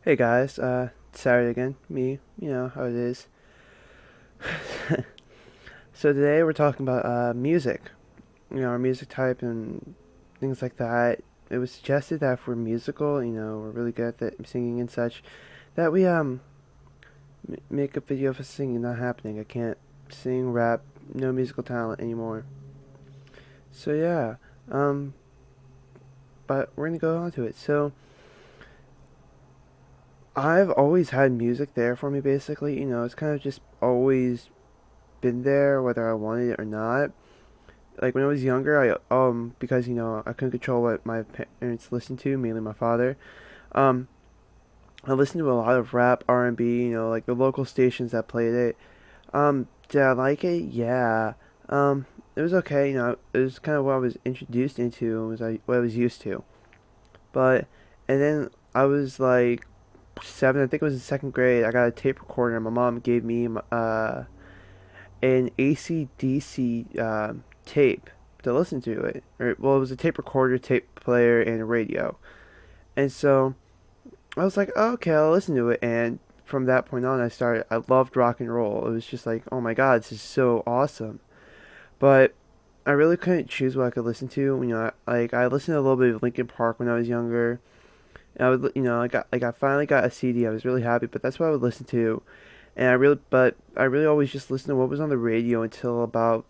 Hey guys, Saturday again. Me, you know how it is. So today we're talking about music, our music type and things like that. It was suggested that if we're musical, we're really good at singing and such, that we make a video of us singing. Not happening. I can't sing, rap, no musical talent anymore. So yeah, um, but we're gonna go on to it. So I've always had music there for me, basically. It's kind of just always been there, whether I wanted it or not. Like when I was younger, I because I couldn't control what my parents listened to, mainly my father. Um, I listened to a lot of rap, R&B, like the local stations that played it. Did I like it? Yeah. It was okay. It was kind of what I was introduced into, what I was used to. But and then I was like seven. I think it was in second grade. I got a tape recorder. And my mom gave me an AC/DC tape to listen to it. Or, well, it was a tape recorder, tape player, and a radio. And so I was like, oh, okay, I'll listen to it. And from that point on, I loved rock and roll. It was just like, oh my God, this is so awesome. But I really couldn't choose what I could listen to. I listened to a little bit of Linkin Park when I was younger. And I finally got a CD. I was really happy, but that's what I would listen to. But I really always just listened to what was on the radio until about,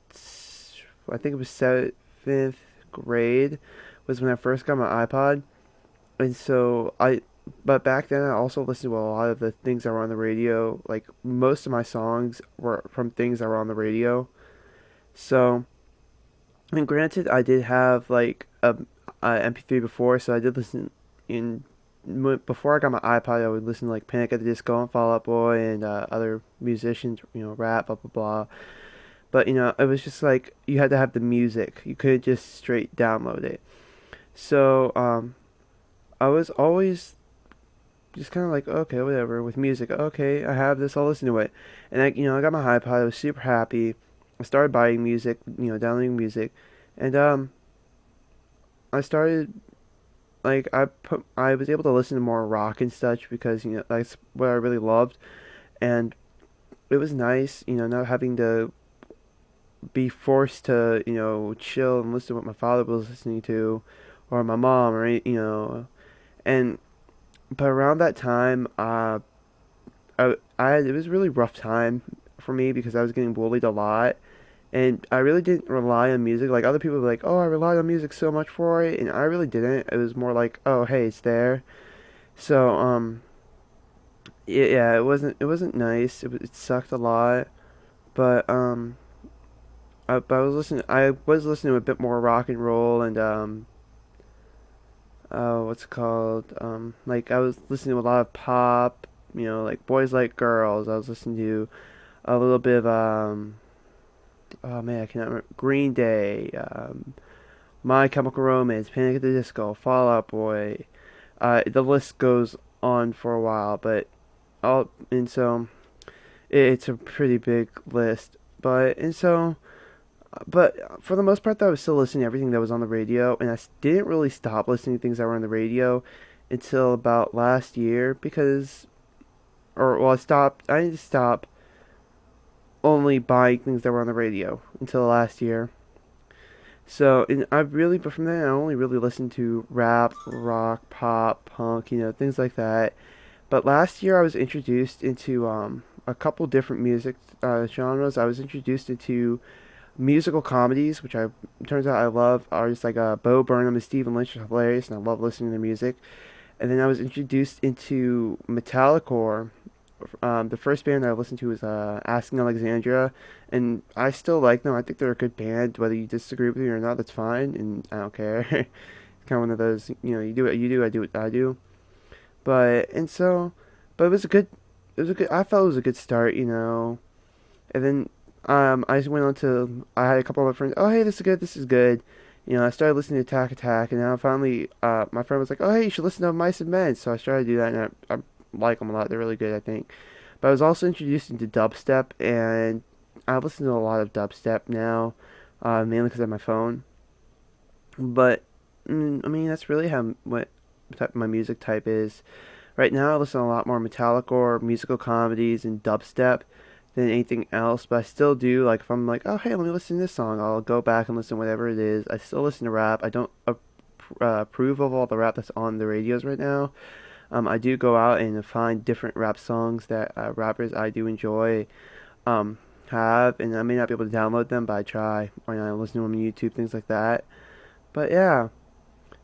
I think it was seventh grade, was when I first got my iPod, and but back then I also listened to a lot of the things that were on the radio. Like most of my songs were from things that were on the radio. So, I mean, granted, I did have like a MP3 before, so I did listen in before I got my iPod. I would listen to like Panic at the Disco and Fall Out Boy and other musicians, rap, blah blah blah. But it was just like you had to have the music. You couldn't just straight download it. So I was always just kind of like, okay, whatever with music. Okay, I have this. I'll listen to it. And I got my iPod. I was super happy. I started buying music, downloading music, and I started I was able to listen to more rock and such because that's what I really loved, and it was nice, not having to be forced to chill and listen to what my father was listening to, or my mom, or and but around that time, it was a really rough time for me because I was getting bullied a lot, and I really didn't rely on music. Like other people were like, "Oh, I relied on music so much for it," and I really didn't. It was more like, "Oh, hey, it's there." So yeah, it wasn't nice. It sucked a lot, but I was listening to a bit more rock and roll and what's it called? Like I was listening to a lot of pop, like Boys Like Girls. I was listening to a little bit of oh man, I cannot remember. Green Day, My Chemical Romance, Panic at the Disco, Fall Out Boy. The list goes on for a while, but all and so it's a pretty big list. But for the most part, though, I was still listening to everything that was on the radio, and didn't really stop listening to things that were on the radio until about last year because, or well, I didn't stop only buying things that were on the radio until last year. So, but from then I only really listened to rap, rock, pop, punk, things like that. But last year I was introduced into a couple different music genres. I was introduced into musical comedies, which I turns out I love. Artists like Bo Burnham and Stephen Lynch are hilarious, and I love listening to music. And then I was introduced into Metallicore. The first band I listened to was Asking Alexandria, and I still like them. I think they're a good band. Whether you disagree with me or not, that's fine, and I don't care. It's kind of one of those, you do what you do, I do what I do. But and so, but I felt it was a good start, And then I just went on to. I had a couple of my friends. Oh, hey, this is good. This is good. I started listening to Attack Attack, and now finally, my friend was like, "Oh, hey, you should listen to Mice and Men." So I started to do that, and I like them a lot. They're really good, I think. But I was also introduced into dubstep, and I listen to a lot of dubstep now, mainly because I have my phone. But I mean, that's really how what type my music type is. Right now, I listen to a lot more metalcore, musical comedies, and dubstep than anything else. But I still do, like, if I'm like, oh hey, let me listen to this song, I'll go back and listen to whatever it is. I still listen to rap. I don't approve of all the rap that's on the radios right now. I do go out and find different rap songs that rappers I do enjoy have, and I may not be able to download them, but I try. Or I listen to them on YouTube, things like that. But yeah,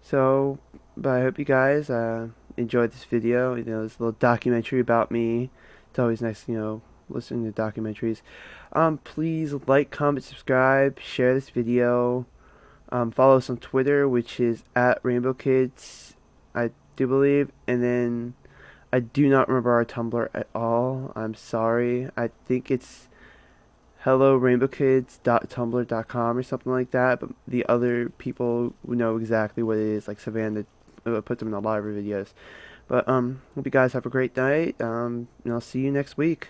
so, but I hope you guys enjoyed this video. You know, this little documentary about me. It's always nice, listening to documentaries. Please like, comment, subscribe, share this video. Follow us on Twitter, which is at Rainbow Kids, I do believe. And then I do not remember our Tumblr at all. I'm sorry. I think it's hellorainbowkids.tumblr.com or something like that. But the other people who know exactly what it is, like Savannah, puts them in a lot of her videos. But hope you guys have a great night. And I'll see you next week.